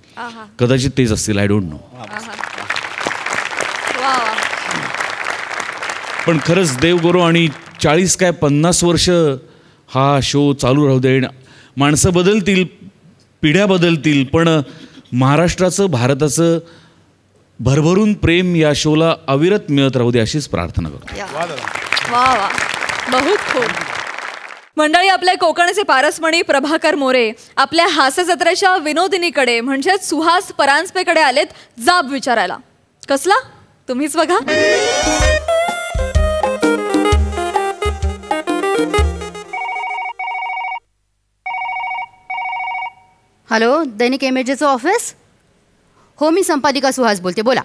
कदाचित तेच असतील, आय डोंट नो. पण खरंच देवगुरू, आणि 40 काय 50 वर्ष हा शो चालू राहू दे. माणसं बदलतील, पिढ्या बदलतील, पण महाराष्ट्राचं, भारताचं भरभरून प्रेम या शोला अविरत मिळत राहू दे अशीच प्रार्थना करतो. वा वा, बहुत खूप. मंडळी, आपले कोकणचे पारसमणी प्रभाकर मोरे आपल्या हास्यजत्रेच्या विनोदिनीकडे म्हणजेच सुहास परांजपेकडे आलेत जाब विचारायला. कसला? तुम्हीच बघा. हॅलो, दैनिक इमेजेसचं ऑफिस? हो, मी संपादिका सुहास बोलते, बोला.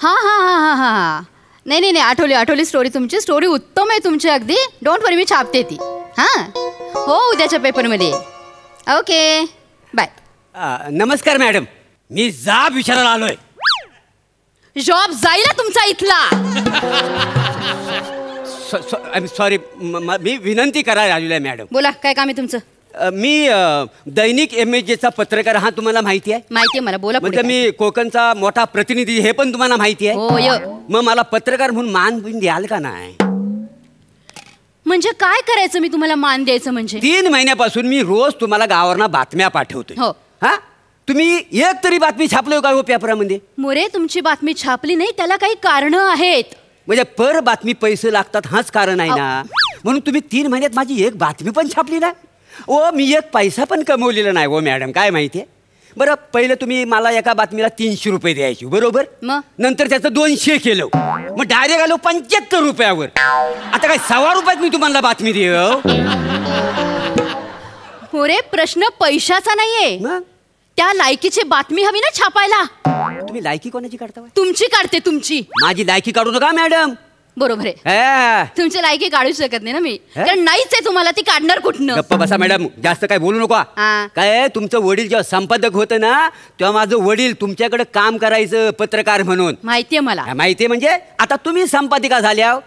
हां हां हां हां हां हां नाही, आठवली स्टोरी तुमची. स्टोरी उत्तम आहे तुमची, अगदी. डोंट वरी, मी छापते ती. हां हो, उद्याच्या पेपरमध्ये. Okay, bye. नमस्कार मॅडम, मी जाब विचारायला आलोय. जॉब जाईल तुमचा इथला. सॉरी, मी विनंती करायला आलेलो आहे मॅडम. बोला, काय काम आहे तुमचं? मी दैनिक इमेजेसचा पत्रकार, हा तुम्हाला माहिती आहे? माहिती आहे मला, बोला. म्हणजे मी कोकणचा मोठा प्रतिनिधी, हे पण तुम्हाला माहिती आहे? हो. मग मला पत्रकार म्हणून मान बिन द्याल का नाही? म्हणजे काय करायचं मी तुम्हाला मान द्यायचं? म्हणजे 3 महिन्यापासून मी रोज तुम्हाला गावावरनं बातम्या पाठवतोय. हो. हा, तुम्ही एक तरी बातमी छापली का हो पेपरामध्ये? मोरे, तुमची बातमी छापली नाही, त्याला काही कारण आहेत. म्हणजे पर बातमी पैसे लागतात, हाच कारण आहे ना. म्हणून तुम्ही 3 महिन्यात माझी एक बातमी पण छापली ना. ओ, मी एक पैसा पण कमवलेला नाही हो मॅडम. काय माहितीये? बरं, पहिलं तुम्ही मला एका बातमीला 300 रुपये द्यायचे, बरोबर? मग नंतर त्याचं 200 केलं, मग डायरेक्ट आलो 75 रुपयावर. आता काय 1.25 रुपयात मी तुम्हाला बातमी देऊ? मोरे, प्रश्न पैशाचा नाहीये, त्या लायकीची बातमी हवी ना छापायला. तुम्ही लायकी कोणाची काढता? तुमची काढते, तुमची. माझी लायकी काढू नका मॅडम. बरोबर आहे, तुमची लायकी काढू शकत नाही ना मी, कारण नाहीच आहे तुम्हाला, ती काढणार कुठनं? गप्पा बसा मॅडम, जास्त काय बोलू नका. काय, तुमचं वडील जेव्हा संपादक होतं ना, तेव्हा माझं वडील तुमच्याकडे काम करायचं पत्रकार म्हणून. माहितीये मला. माहितीये म्हणजे आता तुम्ही संपादिका झाल्या,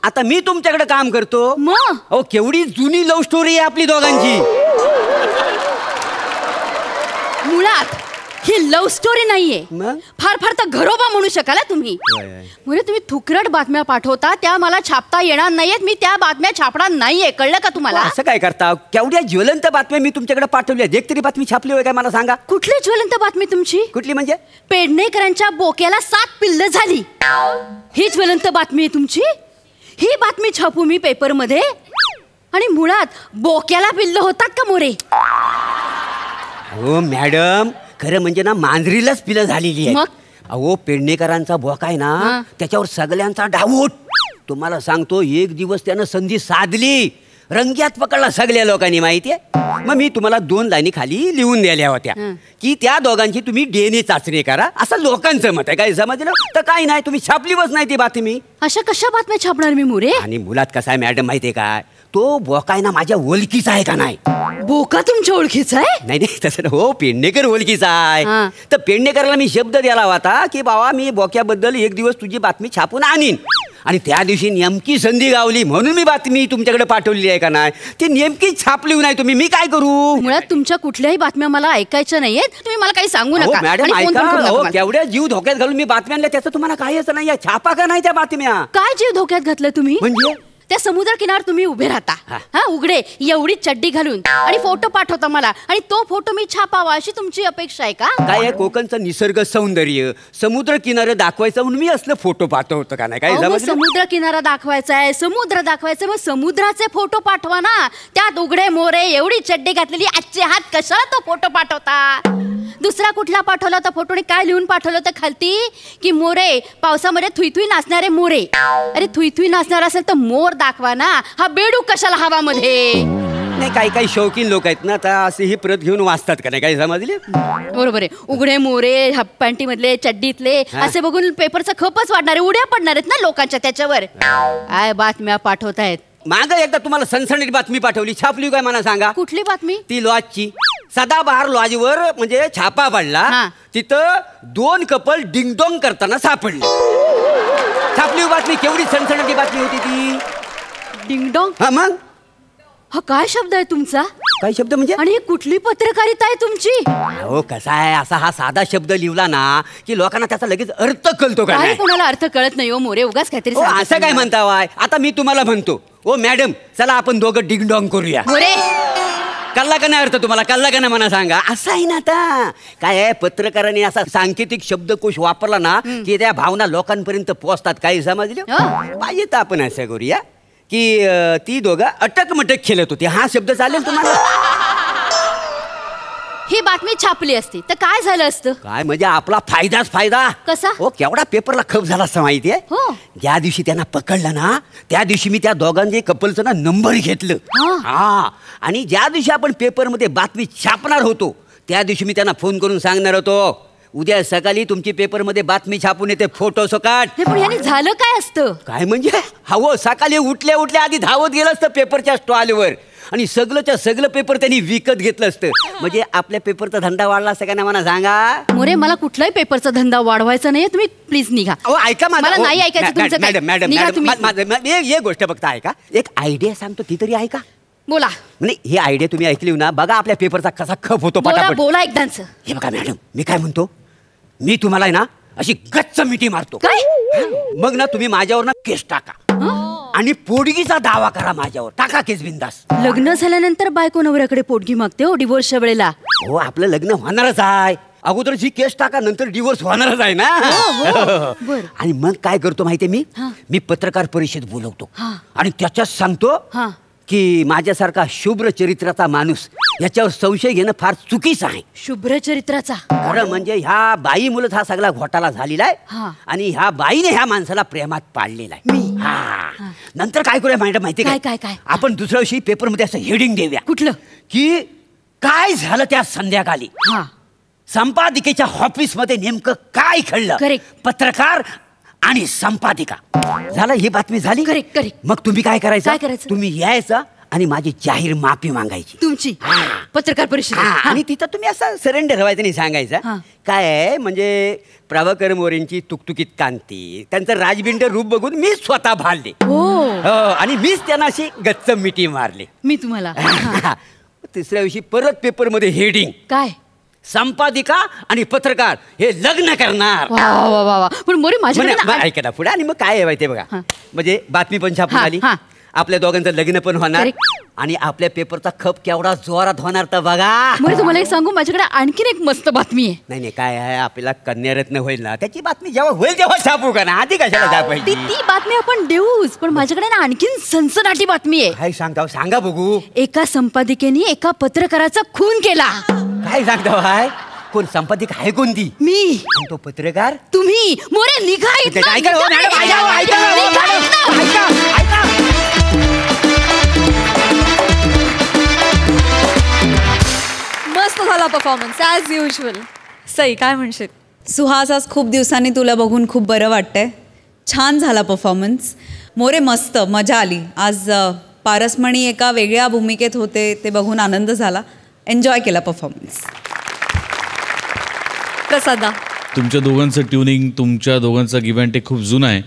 आता मी तुमच्याकडे काम करतो. मग केवढी जुनी लव्ह स्टोरी आहे आपली दोघांची. मुळात ही लव्ह स्टोरी नाहीये, फार फार तर घरोबा म्हणू शकाल तुम्ही. म्हणजे तुम्ही थुकरट बातम्या पाठवता, त्या मला छापता येणार नाहीयेत, मी त्या बातम्या छापणार नाहीये, कळलं का तुम्हाला? असं काय करता? केवढ्या ज्वलंत बातम्या मी तुमच्याकडे पाठवल्या, एक तरी बातमी छापली होय काय मला सांगा? कुठली ज्वलंत बातमी तुमची? कुठली म्हणजे? पेडणेकरांच्या बोक्याला 7 पिल्लं झाली, ही ज्वलंत बातमी आहे तुमची. ही बातमी छापू मी पेपरमध्ये, आणि मुळात बोक्याला पिल्लं होतात का मोरे? हो मॅडम, खरं म्हणजे ना मांजरीलाच पिलं झालेली आहे. अहो पेडणेकरांचा बोका आहे ना, त्याच्यावर सगळ्यांचा डाऊट. तुम्हाला सांगतो, एक दिवस त्यानं संधी साधली, रंग्यात पकडला सगळ्या लोकांनी, माहितीये. मग मी तुम्हाला 2 लाईनी खाली लिहून द्याल्या होत्या की त्या दोघांची तुम्ही DNA चाचणी करा, असं लोकांचं मत आहे. काय समजलं तर काही नाही, तुम्ही छापलीच नाही ती बातमी. अशा कशा बातम्या छापणार मी मोरे? आणि मुलात कसा आहे मॅडम माहितीये काय, तो बोका आहे ना माझ्या ओळखीचा आहे का नाही. बोका तुमच्या ओळखीचा आहे? नाही नाही तसं हो, पेडणेकर ओळखीचा आहे. तर पेडणेकरला मी शब्द द्याला होता की बाबा मी बोक्याबद्दल एक दिवस तुझी बातमी छापून आणीन. आणि त्या दिवशी नेमकी संधी गावली म्हणून मी बातमी तुमच्याकडे पाठवली आहे का नाही. ती नेमकी छापली नाही तुम्ही, मी काय करू. मुळात तुमच्या कुठल्याही बातम्या मला ऐकायच्या नाहीयेत, तुम्ही मला काही सांगू नका. मॅडम ऐका, केवढ्या जीव धोक्यात घालून मी बातम्या आणल्या, त्याचं तुम्हाला काही असं नाही. छापा का नाही त्या बातम्या? काय जीव धोक्यात घातलं तुम्ही? म्हणजे त्या समुद्र किनार तुम्ही उभे राहता, हा उघडे एवढी चड्डी घालून, आणि फोटो पाठवता मला, आणि तो फोटो मी छापावा अशी तुमची अपेक्षा आहे का? काय आहे, कोकणचं निसर्ग सौंदर्य, समुद्र किनारे दाखवायचं म्हणून मी असलं फोटो पाठवतो का नाही. काय समुद्र किनारा दाखवायचा आहे, समुद्र दाखवायचं, मग समुद्राचे फोटो पाठवा ना. त्यात उघडे मोरे एवढी चड्डी घातलेली आजचे हात कशाला तो फोटो पाठवता? दुसरा कुठला पाठवला होता फोटोने? काय लिहून पाठवलं होतं खालती की मोरे पावसामध्ये थुईथुई नाचणारे मोरे. अरे थुईथुई नाचणार असेल तर मोर दाखवा ना, हा बेडूक कशाला हवामध्ये? नाही, काही काही शौकीन लोक आहेत ना, आता असे ही प्रत घेऊन वाचतात का नाही. काही समजले? बरोबर आहे. उघडे मोरे, हाफ पॅन्टी मधले, चड्डीतले असे बघून पेपरचा खपच वाढणार आहे, उड्या पडणार आहेत ना लोकांच्या त्याच्यावर. काय बातम्या पाठवतायत? माग एकदा तुम्हाला सनसनीत बातमी पाठवली, छापली काय मला सांगा? कुठली बातमी? ती लॉजची. सदाबहार लॉजवर म्हणजे छापा पडला, तिथं 2 कपल डिंगडोंग करताना सापडले. छापली बातमी, केवढी सनसनाटी बातमी होती ती. डिंगडोंग? हा मग हा काय शब्द आहे तुमचा? काय शब्द म्हणजे? आणि ही कुठली पत्रकारिता आहे तुमची? हो कसा आहे, असा हा साधा शब्द लिहिला ना की लोकांना त्याचा लगेच अर्थ कळतो का नाही. कोणाला अर्थ कळत नाही हो मोरे, उगाच काहीतरी असं काय म्हणता वाय. आता मी तुम्हाला म्हणतो, ओ मॅडम चला आपण दोघं डिंगडोंग करूया. मोरे कल्ला का नाही अर्थ तुम्हाला? कल्ला का नाही मला सांगा. असं आहे ना, आता काय आहे, पत्रकारांनी असा सांकेतिक शब्दकोश वापरला ना की त्या भावना लोकांपर्यंत पोहोचतात. काही समजले पाहिजे तर आपण असं करूया की ती दोघं अटक मटक खेळत होती. हा शब्द चालेल तुम्हाला? ही बातमी छापली असती तर काय झालं असतं? काय म्हणजे आपला फायदाच फायदा. कसा? हो केवढा पेपरला खप झाला असं माहिती आहे. हो. ज्या दिवशी त्यांना पकडलं ना त्या दिवशी मी त्या दोघांचे कपलचं ना नंबर घेतलं. हा, आणि ज्या दिवशी आपण पेपरमध्ये बातमी छापणार होतो त्या दिवशी मी त्यांना फोन करून सांगणार होतो, उद्या सकाळी तुमची पेपरमध्ये बातमी छापून येते, फोटो सकाट. पण याने झालं काय असतं? काय म्हणजे हवं, सकाळी उठल्या उठल्या आधी धावत गेलं असतं पेपरच्या स्टॉलवर, आणि सगळंच्या सगळं पेपर त्यांनी विकत घेतलं असतं. म्हणजे आपल्या पेपरचा धंदा वाढला असता का नाही मला सांगा. मोरे मला कुठलाही पेपरचा धंदा वाढवायचा नाहीये, तुम्ही प्लीज निघा. ऐका मला नाही ऐकायचं तुमचं. मॅडम मॅडम एक गोष्ट बघता ऐका, एक आयडिया सांगतो ती तरी ऐका. बोला. नाही ही आयडिया तुम्ही ऐकली ना, बघा आपल्या पेपरचा कसा खप होतो. बोला एकदाच. हे बघा मॅडम, मी काय म्हणतो, मी तुम्हाला आहे ना अशी गच्च मिठी मारतो. काय? मग ना तुम्ही माझ्यावर ना केस टाका आणि पोटगीचा दावा करा माझ्यावर. टाका केस बिंदास. लग्न झाल्यानंतर बायको नवऱ्याकडे पोटगी मागते हो डिवोर्सच्या वेळेला. हो आपलं लग्न होणारच आहे, अगोदरची केस टाका नंतर डिवोर्स होणारच आहे ना. आणि मग काय करतो माहितीये, मी पत्रकार परिषद बोलवतो आणि त्याच्यात सांगतो की माझ्यासारखा शुभ्र चरित्राचा माणूस याच्यावर संशय घेणं फार चुकीचं आहे. शुभ्र चरित्राचा? खरं म्हणजे ह्या बाईमुळेच हा सगळा घोटाळा झालेला आहे आणि ह्या बाईने ह्या माणसाला प्रेमात पाडलेला आहे. नंतर काय करूया मॅडम माहिती काय? आपण दुसऱ्या दिवशी पेपरमध्ये असं हेडिंग देऊया. कुठलं? की काय झालं त्या संध्याकाळी संपादिकेच्या ऑफिसमध्ये नेमकं काय घडलं, पत्रकार आणि संपादिका. झालं, ही बातमी झाली. करेक्ट. मग तुम्ही काय करायचं, तुम्ही यायचं आणि माझी जाहीर माफी मागायची तुमची पत्रकार परिषद. आणि तिथं तुम्ही असं सरेंडर व्हायचं नाही, सांगायचं काय आहे म्हणजे प्रभाकर मोरेंची तुकतुकीत कांती, त्यांचं राजबिंड रूप बघून मी स्वतः भालले आणि मीच त्यांना अशी गच्च मिठी मारली. मी तुम्हाला तिसऱ्या दिवशी परत पेपरमध्ये हेडिंग काय, संपादिका आणि पत्रकार हे लग्न करणार. पण मोरे माझ्या ऐका ना पुढे. आणि मग काय आहे ते बघा, म्हणजे बातमी पण छापून आली, आपल्या दोघांचं लग्न पण होणार आणि आपल्या पेपरचा खप केवढा जोरात होणार तर बघा. तुम्हाला एक सांगू, माझ्याकडे आणखीन एक मस्त बातमी आहे. नाही काय आहे, आपल्याला कन्यारत्न होईल ना त्याची बातमी जेव्हा होईल तेव्हा छापू का ना, आधी कशाला छापायची? ती बातमी आपण देऊच, पण माझ्याकडे ना आणखीन सनसनाटी बातमी आहे. काय सांगता, सांगा बघू. एका संपादिकेने एका पत्रकाराचा खून केला. काय सांगता भाई? कोण संपादिक आहे कोणती? मी. आणि तो पत्रकार? तुम्ही. मोरे निघा इथनं. ऐका हो, मॅडम, ऐका हो, ऐका हो, निघा मॅडम, इथनं. ऐका, ऐका. मस्त झाला परफॉर्मन्स ॲज युजल. सई काय म्हणशील? सुहास, आज खूप दिवसांनी तुला बघून खूप बरं वाटतंय. छान झाला परफॉर्मन्स. मोरे मस्त मजा आली. आज पारसमणी एका वेगळ्या भूमिकेत होते, ते बघून आनंद झाला. एन्जॉय केला परफॉर्मन्स. प्रसादा, तुमच्या दोघांचं ट्युनिंग, तुमच्या दोघांचा गिव्ह अँड टेक खूप जुना आहे.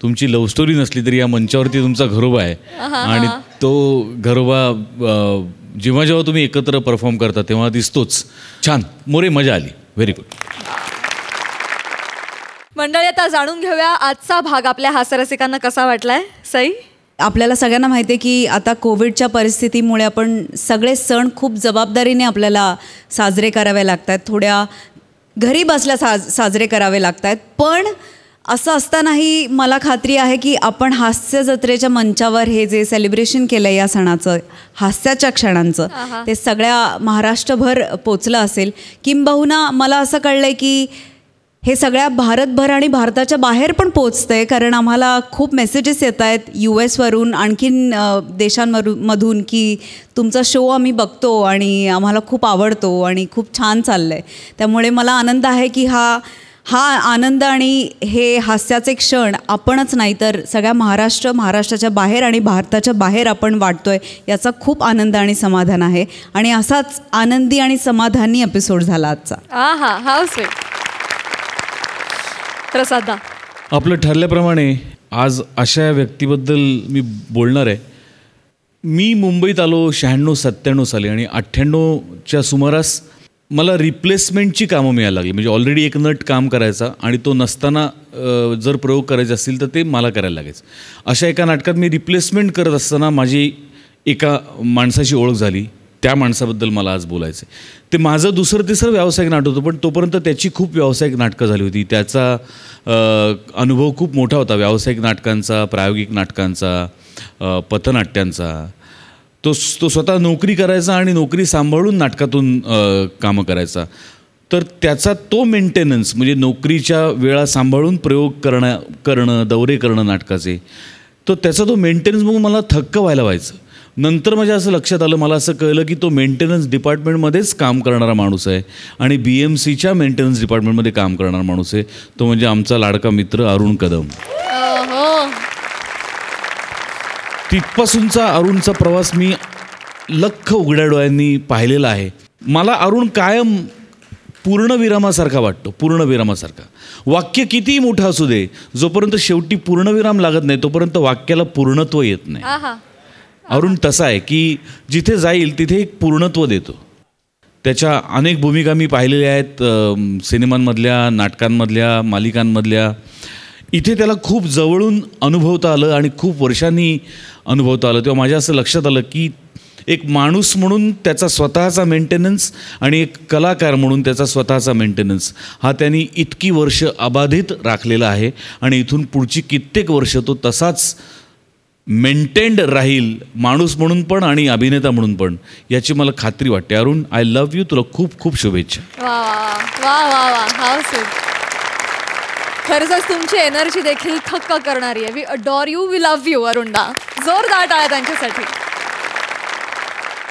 तुमची लव्ह स्टोरी नसली तरी या मंचावरती तुमचा घरोबा आहे आणि तो घरोबा जेव्हा जेव्हा तुम्ही एकत्र परफॉर्म करता तेव्हा दिसतोच. छान मोरे, मजा आली. Very good. मंडळी, आता जाणून घेऊया आजचा भाग आपल्या हास्यरसिकांना कसा वाटलाय. सई, आपल्याला सगळ्यांना माहिती आहे की आता कोविडच्या परिस्थितीमुळे आपण सगळे सण खूप जबाबदारीने आपल्याला साजरे करावे लागत आहेत. थोड्या घरी बसल्या साजरे करावे लागत आहेत. पण असं असतानाही मला खात्री आहे की आपण हास्य जत्रेच्या मंचावर हे जे सेलिब्रेशन केलं या सणाचं, हास्याच्या क्षणांचं, ते सगळ्या महाराष्ट्रभर पोचलं असेल. किंबहुना मला असं कळलं आहे की हे सगळ्या भारतभर आणि भारताच्या बाहेर पण पोचतं आहे. कारण आम्हाला खूप मेसेजेस येत आहेत US वरून, आणखीन देशांमधून की तुमचा शो आम्ही बघतो आणि आम्हाला खूप आवडतो आणि खूप छान चाललं आहे. त्यामुळे मला आनंद आहे की हा आनंद आणि हे हास्याचे क्षण आपणच नाही तर सगळ्या महाराष्ट्राच्या बाहेर आणि भारताच्या बाहेर आपण वाटतो आहे. याचा खूप आनंद आणि समाधान आहे. आणि असाच आनंदी आणि समाधानी एपिसोड झाला आजचा. How sweet. प्रसादा, आपलं ठरल्याप्रमाणे आज अशा व्यक्तीबद्दल मी बोलणार आहे. मी मुंबईत आलो 96-97 साली आणि 98च्या सुमारास मला रिप्लेसमेंटची कामं मिळायला लागली. म्हणजे ऑलरेडी एक नट काम करायचा आणि तो नसताना जर प्रयोग करायचे असतील तर ते मला करायला लागायचं. अशा एका नाटकात मी रिप्लेसमेंट करत असताना माझी एका माणसाची ओळख झाली. त्या माणसाबद्दल मला आज बोलायचं आहे. ते माझं दुसरं तिसरं व्यावसायिक नाटक होतं, पण तोपर्यंत त्याची खूप व्यावसायिक नाटकं झाली होती. त्याचा अनुभव खूप मोठा होता व्यावसायिक नाटकांचा, प्रायोगिक नाटकांचा, पथनाट्यांचा. तो स्वतः नोकरी करायचा आणि नोकरी सांभाळून नाटकातून कामं करायचा. तर त्याचा तो मेंटेनन्स, म्हणजे नोकरीच्या वेळा सांभाळून प्रयोग करणं, दौरे करणं नाटकाचे, तो त्याचा तो मेंटेनन्स बघून मला थक्क व्हायला व्हायचं. नंतर माझ्या असं लक्षात आलं, मला असं कळलं की तो मेंटेनन्स डिपार्टमेंटमध्येच काम करणारा माणूस आहे आणि BMCच्या मेंटेनन्स डिपार्टमेंटमध्ये काम करणारा माणूस आहे. तो म्हणजे आमचा लाडका मित्र अरुण कदम. तिथपासूनचा अरुणचा प्रवास मी लख्ख उघड्या डोळ्यांनी पाहिलेला आहे. मला अरुण कायम पूर्णविरामासारखा वाटतो. पूर्णविरामासारखा. वाक्य कितीही मोठं असू दे, जोपर्यंत शेवटी पूर्णविराम लागत नाही तोपर्यंत वाक्याला पूर्णत्व येत नाही. अरुण तसा आहे की जिथे जाईल तिथे एक पूर्णत्व देतो. त्याच्या अनेक भूमिका मी पाहिलेल्या आहेत, सिनेमांमधल्या, नाटकांमधल्या, मालिकांमधल्या. इथे त्याला खूप जवळून अनुभवता आलं आणि खूप वर्षांनी अनुभवता आलं. तेव्हा माझ्या असं लक्षात आलं की एक माणूस म्हणून त्याचा स्वतःचा मेंटेनन्स आणि एक कलाकार म्हणून त्याचा स्वतःचा मेंटेनन्स हा त्यांनी इतकी वर्ष अबाधित राखलेला आहे आणि इथून पुढची कित्येक वर्ष तो तसाच मेंटेन्ड राहील, माणूस म्हणून पण आणि अभिनेता म्हणून पण, याची मला खात्री वाटते. Arun, I love you. तुला खूप खूप शुभेच्छा. खरंच तुमची एनर्जी देखील थक्क करणारी आहे. We adore you, we love you. अरुणदा, जोरदार टाळ्या त्यांच्यासाठी.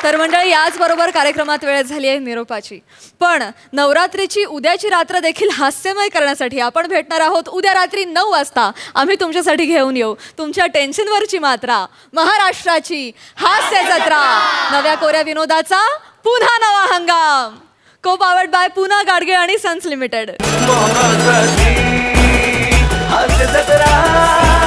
तर मंडळी, याचबरोबर कार्यक्रमात वेळ झाली आहे निरोपाची. पण नवरात्रीची उद्याची रात्र देखील हास्यमय करण्यासाठी आपण भेटणार आहोत उद्या रात्री 9 वाजता. आम्ही तुमच्यासाठी घेऊन येऊ तुमच्या टेन्शनवरची मात्रा, महाराष्ट्राची हास्य जत्रा, नव्या कोऱ्या विनोदाचा पुन्हा नवा हंगाम. को पावर्ड बाय पुना गाडगे आणि सन्स लिमिटेड. हास्य जत्रा.